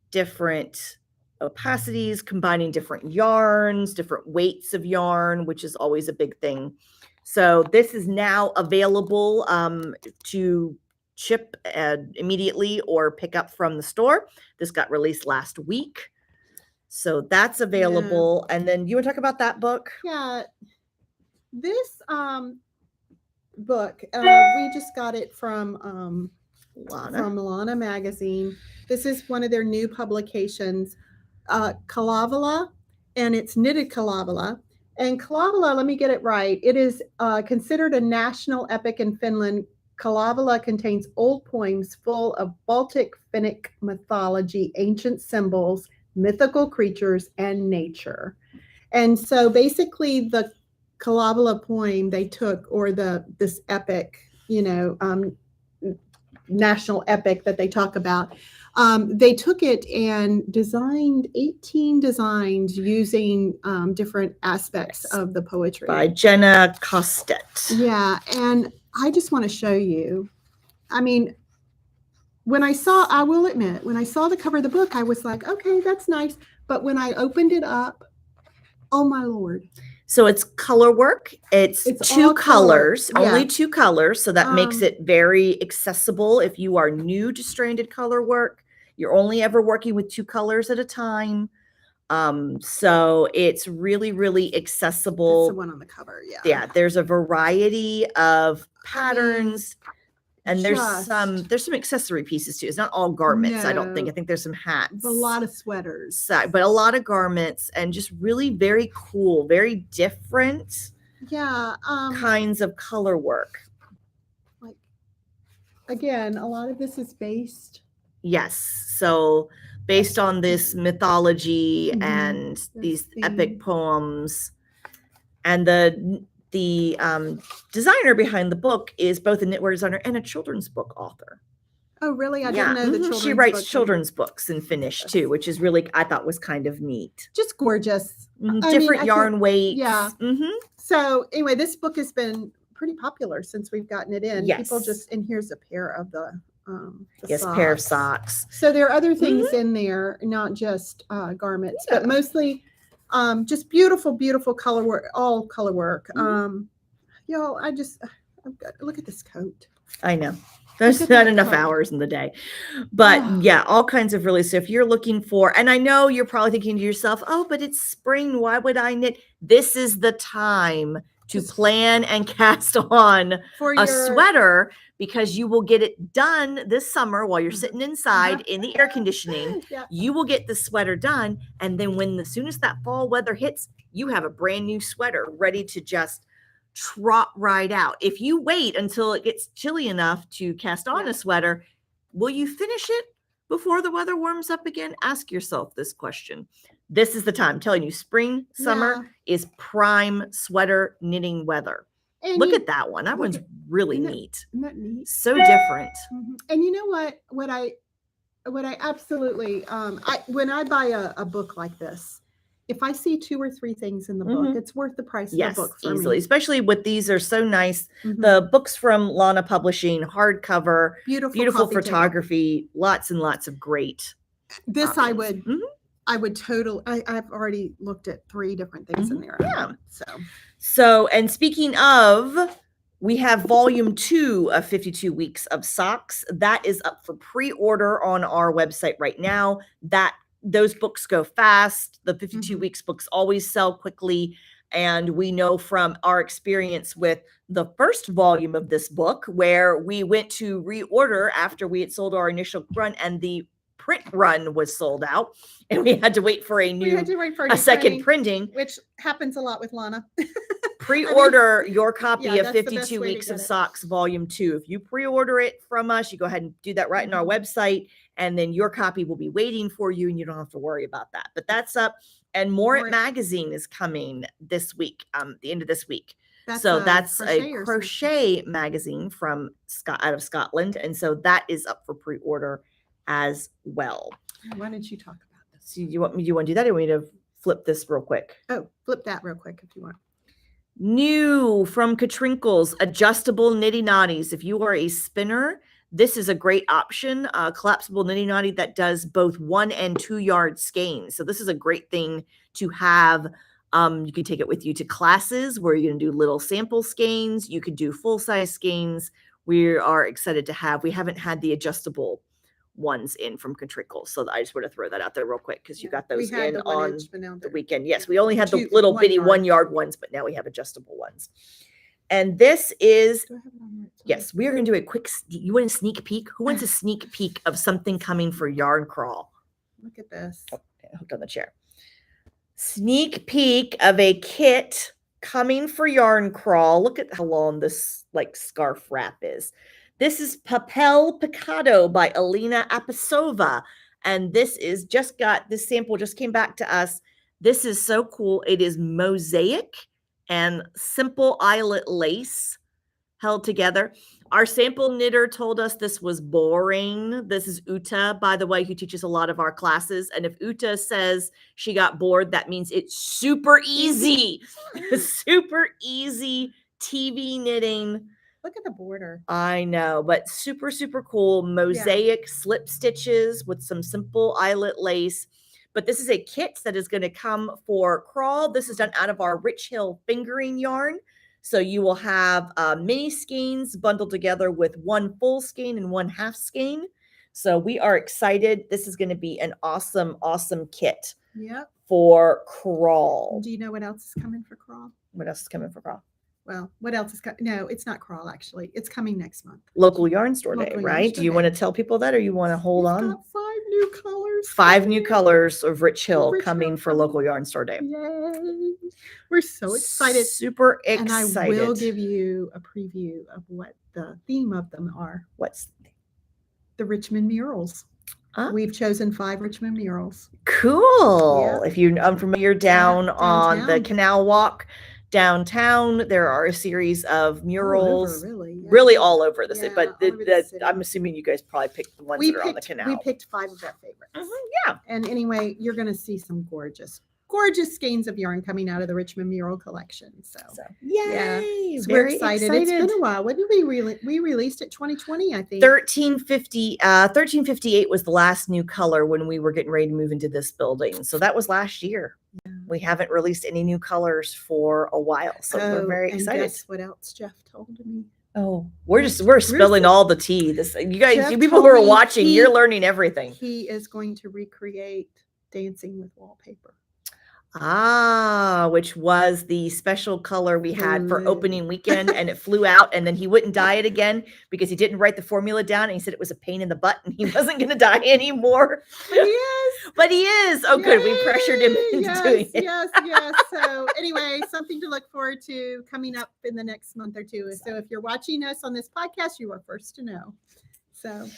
different opacities, combining different yarns, different weights of yarn, which is always a big thing. So this is now available to ship immediately or pick up from the store. This got released last week. So that's available. Yeah. And then you want to talk about that book? Yeah. This book, we just got it from Lana magazine. This is one of their new publications, Kalevala, and it's knitted Kalevala. And Kalevala, let me get it right, it is considered a national epic in Finland. Kalevala contains old poems full of Baltic Finnic mythology, ancient symbols, mythical creatures, and nature. And so basically the Kalevala poem they took, or this epic, national epic that they talk about, they took it and designed 18 designs using different aspects of the poetry. By Jenna Kostet. Yeah, and I just want to show you. I mean, I will admit, when I saw the cover of the book, I was like, okay, that's nice. But when I opened it up, oh my Lord. So it's color work. It's two colors, only two colors. So that makes it very accessible. If you are new to stranded color work, you're only ever working with two colors at a time. So it's really, really accessible. That's the one on the cover. Yeah. Yeah. There's a variety of patterns. And there's some accessory pieces too. It's not all garments, no. I don't think. I think there's some hats. A lot of sweaters. But a lot of garments, and just really very cool, very different kinds of color work. Like, again, a lot of this is based. Yes. So based on this mythology and these epic poems. And the designer behind the book is both a knitwear designer and a children's book author. Oh, really? I didn't know the children's She writes children's books in Finnish too, which is really, I thought was kind of neat. Just gorgeous. Different yarn weights. Yeah. So anyway, this book has been pretty popular since we've gotten it in. Yes. People and here's a pair of the socks. Pair of socks. So there are other things in there, not just garments, but mostly just beautiful, beautiful color work, all color work. Y'all, I've got, look at this coat. I know. There's not enough hours in the day. But all kinds of really, so if you're looking for, and I know you're probably thinking to yourself, oh, but it's spring. Why would I knit? This is the time to plan and cast on a sweater, because you will get it done this summer while you're sitting inside in the air conditioning. You will get the sweater done. And then as soon as that fall weather hits, you have a brand new sweater ready to just trot right out. If you wait until it gets chilly enough to cast on a sweater, will you finish it before the weather warms up again? Ask yourself this question. This is the time. I'm telling you, spring, summer is prime sweater knitting weather. And look at that one. That one's really neat. Isn't that neat? So different. And you know what? What I absolutely, when I buy a book like this, if I see 2 or 3 things in the book, it's worth the price of the book for easily. me. Especially with these are so nice. The books from Lana Publishing, hardcover, beautiful photography, lots and lots of great. This options. I would totally. I've already looked at 3 different things in there. So and speaking of We have volume 2 of 52 Weeks of Socks. That is up for pre-order on our website right now. Those books go fast. The 52 Weeks books always sell quickly. And we know from our experience with the first volume of this book, where we went to reorder after we had sold our initial run and the print run was sold out, and we had to wait for a second printing, which happens a lot with Lana. Pre-order your copy of that's the 52 best way to Weeks get of it. Socks volume 2. If you pre-order it from us, you go ahead and do that right on our website, and then your copy will be waiting for you, and you don't have to worry about that. But that's up. And More Magazine is coming this week, the end of this week. That's a crochet magazine from out of Scotland, and so that is up for pre-order as well. Why don't you talk about this? So you want to do that, or we need to flip this real quick? Oh, flip that real quick if you want. New from Katrinkles, adjustable nitty knotties. If you are a spinner, this is a great option. Collapsible nitty knotty that does both 1 and 2 yard skeins. So this is a great thing to have. You can take it with you to classes where you're going to do little sample skeins. You could do full size skeins. We are excited to have. We haven't had the adjustable ones in from Katrinkles, so I just want to throw that out there real quick because you got those in on the weekend. Yes, we only had the little bitty 1 yard ones, but now we have adjustable ones. And this is, yes, we are going to do a quick, you want a sneak peek? Who wants a sneak peek of something coming for Yarn Crawl? Look at this. Oh, hooked on the chair. Sneak peek of a kit coming for Yarn Crawl. Look at how long this scarf wrap is. This is Papel Picado by Alina Apisova. And this this sample just came back to us. This is so cool. It is mosaic and simple eyelet lace held together. Our sample knitter told us this was boring. This is Uta, by the way, who teaches a lot of our classes. And if Uta says she got bored, that means it's super easy. Super easy TV knitting. Look at the border. I know, but super, super cool. Mosaic slip stitches with some simple eyelet lace. But this is a kit that is going to come for Crawl. This is done out of our Rich Hill fingering yarn. So you will have mini skeins bundled together with 1 full skein and 1 half skein. So we are excited. This is going to be an awesome, awesome kit for Crawl. Do you know what else is coming for Crawl? What else is coming for Crawl? Well, what else is coming? No, it's not Crawl, actually. It's coming next month. Local Yarn Store Day, right? Do you want to tell people that, or you want to hold on? Got 5 new colors. 5 new colors of Rich Hill coming for Local Yarn Store Day. Yay. We're so excited. Super excited. And I will give you a preview of what the theme of them are. What's the Richmond murals? We've chosen 5 Richmond murals. Cool. Yeah. If you're unfamiliar, downtown on the Canal Walk, downtown, there are a series of murals, really all over the city. But I'm assuming you guys probably picked the ones that are on the canal. We picked 5 of our favorites. Yeah. And anyway, you're going to see some gorgeous skeins of yarn coming out of the Richmond mural collection. So yay! So we're excited. It's been a while. When did we released it? 2020, I think. 1358 was the last new color when we were getting ready to move into this building. So that was last year. Yeah. We haven't released any new colors for a while. So we're very excited. Guess what else Jeff told me? Oh, we're spilling all the tea. You guys, you people who are watching, you're learning everything. He is going to recreate Dancing with Wallpaper. Which was the special color we had for opening weekend, and it flew out, and then he wouldn't dye it again because he didn't write the formula down, and he said it was a pain in the butt and he wasn't going to dye anymore. But he is. Oh, good. We pressured him into doing it. Yes. So anyway, something to look forward to coming up in the next month or two. So if you're watching us on this podcast, you are first to know. So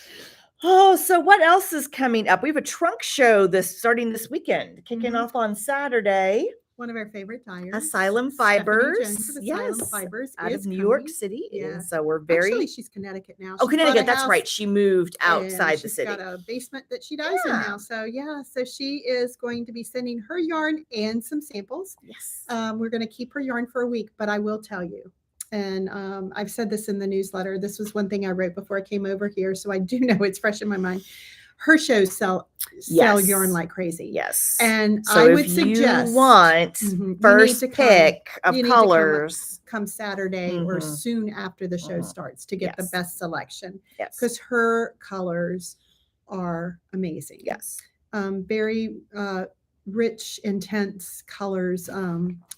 what else is coming up? We have a trunk show starting this weekend, kicking off on Saturday. One of our favorite dyers, Asylum Fibers. Asylum Fibers out of New York City. Yeah. And so we're very. Actually, she's Connecticut now. Oh, Connecticut. That's right. She moved outside the city. She's got a basement that she dyes in now. So so she is going to be sending her yarn and some samples. Yes. We're going to keep her yarn for a week, but I will tell you. And I've said this in the newsletter. This was one thing I wrote before I came over here, so I do know it's fresh in my mind. her shows sell Yes. yarn like crazy. Yes. And So I would if suggest you want Mhm, you need first to come. pick of You need to come colors. come Saturday or Mhm. soon after the show Mhm. starts to get the Yes. best selection, Yes. because her colors are amazing. Yes. Very rich, intense colors,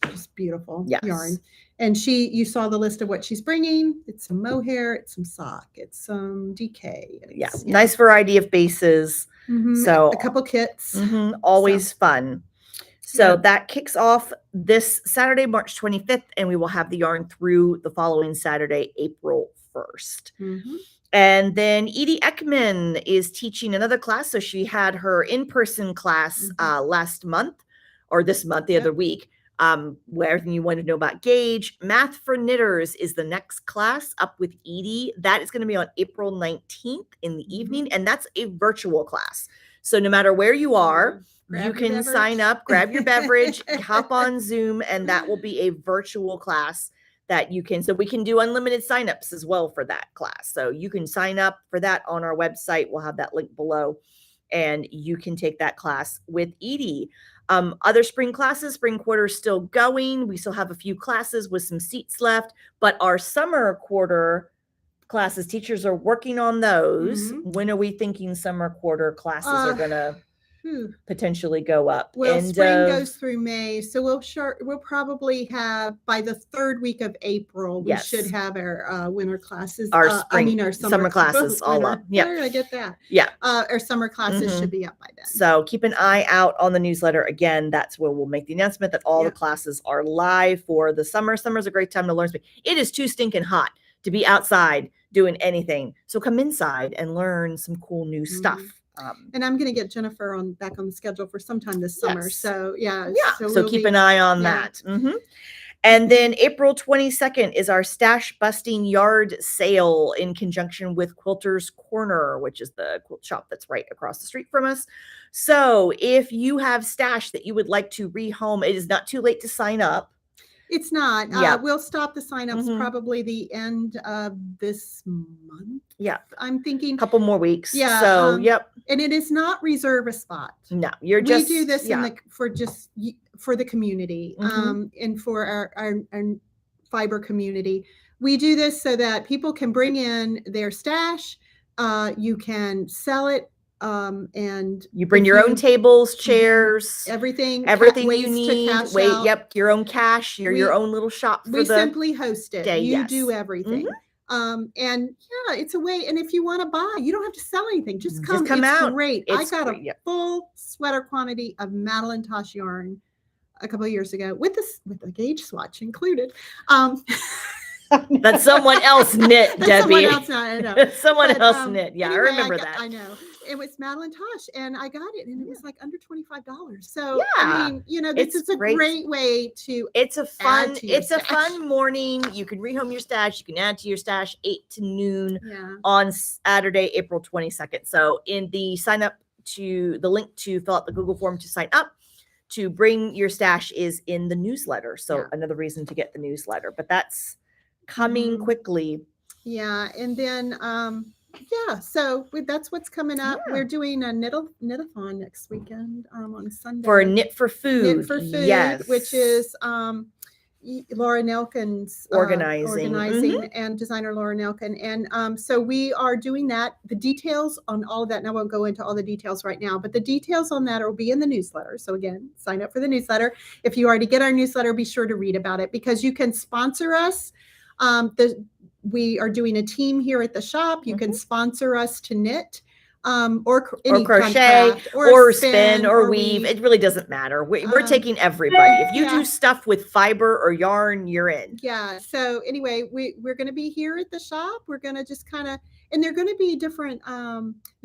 just beautiful Yes. yarn. And you saw the list of what she's bringing. It's some mohair, it's some sock, it's some DK. Yeah. Nice variety of bases. Mhm, So a couple kits. always fun. So Yeah. that kicks off this Saturday, March 25th, and we will have the yarn through the following Saturday, April 1st. Mhm. And then Edie Ekman is teaching another class. So she had her in-person class last month, or this month, the other week, where everything you want to know about gauge. Math for Knitters is the next class up with Edie. That is going to be on April 19th in the evening, and that's a virtual class. So no matter where you are, you can sign up, grab your beverage, hop on Zoom, and that will be a virtual class that you can, so we can do unlimited signups as well for that class. So you can sign up for that on our website. We'll have that link below, and you can take that class with Edie. Other spring classes, spring quarter is still going. We still have a few classes with some seats left, but our summer quarter classes, teachers are working on those. When are we thinking summer quarter classes are going to potentially go up? Well, spring goes through May, so we'll probably have by the third week of April. We should have our winter classes. Our our summer classes all up. Yeah, where did I get that? Yeah, our summer classes should be up by then. So keep an eye out on the newsletter. Again, that's where we'll make the announcement that all the classes are live for the summer. Summer's a great time to learn. It is too stinking hot to be outside doing anything, so come inside and learn some cool new stuff. And I'm going to get Jennifer back on the schedule for sometime this summer. So so keep an eye on that. And then April 22nd is our stash busting yard sale in conjunction with Quilters Corner, which is the quilt shop that's right across the street from us. So if you have stash that you would like to rehome, it is not too late to sign up. It's not. We'll stop the signups probably the end of this month. Yeah. I'm thinking. A couple more weeks. Yeah. So, And it is not reserve a spot. No, we do this for the community, and for our fiber community. We do this so that people can bring in their stash. You can sell it. And you bring your own tables, chairs, everything you need. Your own cash, your own little shop. We simply host it. You do everything. And it's a way. And if you want to buy, you don't have to sell anything. Just come out. Great. I got a full sweater quantity of McAlindin yarn a couple of years ago with a gauge swatch included. That someone else knit, Debbie. Someone else knit. Yeah, anyway, I remember that. I know. It was McAlindin, and I got it, and it was like under $25. So I mean, this is a great way to. It's a fun morning. You can rehome your stash. You can add to your stash 8 to noon on Saturday, April 22nd. So in the sign up to the link to fill out the Google form to sign up to bring your stash is in the newsletter. So another reason to get the newsletter, but that's coming quickly. Yeah. And then, so that's what's coming up. We're doing a knit-a-thon next weekend on Sunday. For Knit for Food. Knit for Food, yes. Which is Laura Nelkin's organizing and designer Laura Nelkin. And so we are doing that. The details on all of that, and I won't go into all the details right now, but the details on that will be in the newsletter. So again, sign up for the newsletter. If you already get our newsletter, be sure to read about it, because you can sponsor us. We are doing a team here at the shop. You can sponsor us to knit, or crochet, or spin, or weave. It really doesn't matter. We're taking everybody. If you do stuff with fiber or yarn, you're in. Yeah. So anyway, we're going to be here at the shop. We're going to just kind of, and there are going to be different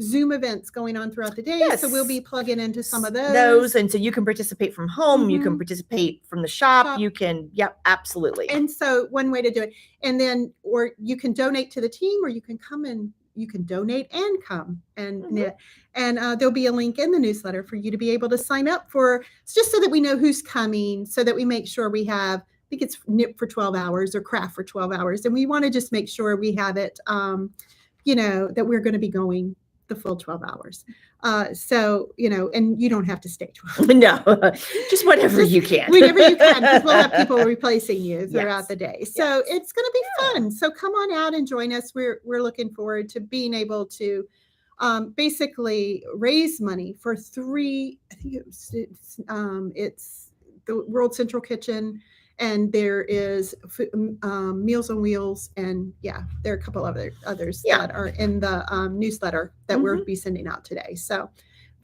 Zoom events going on throughout the day. Yes. So we'll be plugging into some of those. And so you can participate from home. You can participate from the shop. You can, absolutely. And so one way to do it. And then, or you can donate to the team, or you can come and you can donate and come and knit. And there'll be a link in the newsletter for you to be able to sign up for, just so that we know who's coming, so that we make sure we have, I think it's knit for 12 hours or craft for 12 hours. And we want to just make sure we have it, that we're going to be going the full 12 hours. So, and you don't have to stay 12. No, just whenever you can. Whenever you can, because we'll have people replacing you throughout Yes. the day. So it's going to be fun. So come on out and join us. We're looking forward to being able to basically raise money for three, I think it's the World Central Kitchen, and there is Meals on Wheels, and there are a couple others that are in the newsletter that we'll be sending out today. So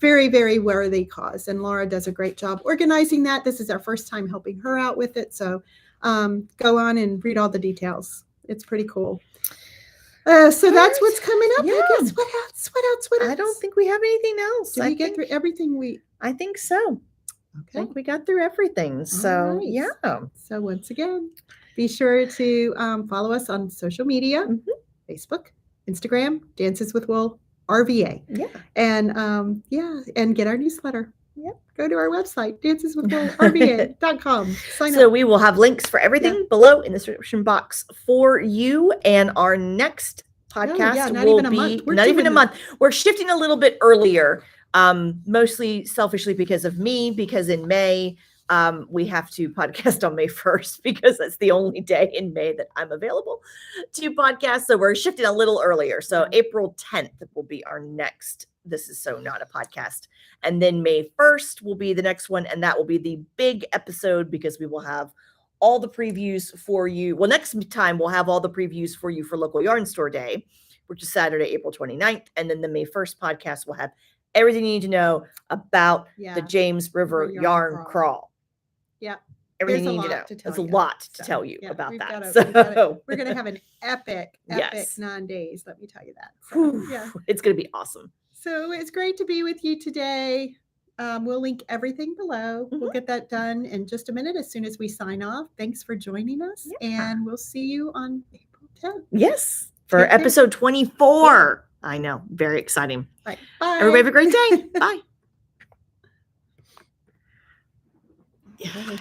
very, very worthy cause, and Laura does a great job organizing that. This is our first time helping her out with it, so go on and read all the details. It's pretty cool. So that's what's coming up. Yeah. I guess what else? I don't think we have anything else. Did we get through everything I think so. I Okay. think we got through everything. So right. yeah. So once again, be sure to follow us on social media, Facebook, Instagram, Dances with Wool, RVA. Yeah. And and get our newsletter. Yep. Go to our website, danceswithwoolrva.com. Sign So up. we will have links for everything below in the description box for you. And our next podcast not will even a be month. We're not even a doing month. We're shifting a little bit earlier, mostly selfishly because of me, because in May, we have to podcast on May 1st because that's the only day in May that I'm available to podcast. So we're shifting a little earlier. So April 10th will be our next This Is So Not a Podcast. And then May 1st will be the next one. And that will be the big episode because we will have all the previews for you. Well, next time we'll have all the previews for you for Local Yarn Store Day, which is Saturday, April 29th. And then the May 1st podcast will have everything you need to know about the James River Yarn Crawl. Yeah. Everything you There's need a lot to know. to tell There's a you. lot to So, tell you about we've that. we're going to have an epic Yes. 9 days. Let me tell you that. So, Whew, it's going to be awesome. So it's great to be with you today. We'll link everything below. We'll get that done in just a minute as soon as we sign off. Thanks for joining us. And we'll see you on April 10th. Yes. For Take care. episode 24. I know. Very exciting. Bye. Bye. Everybody have a great day. Bye. Yeah.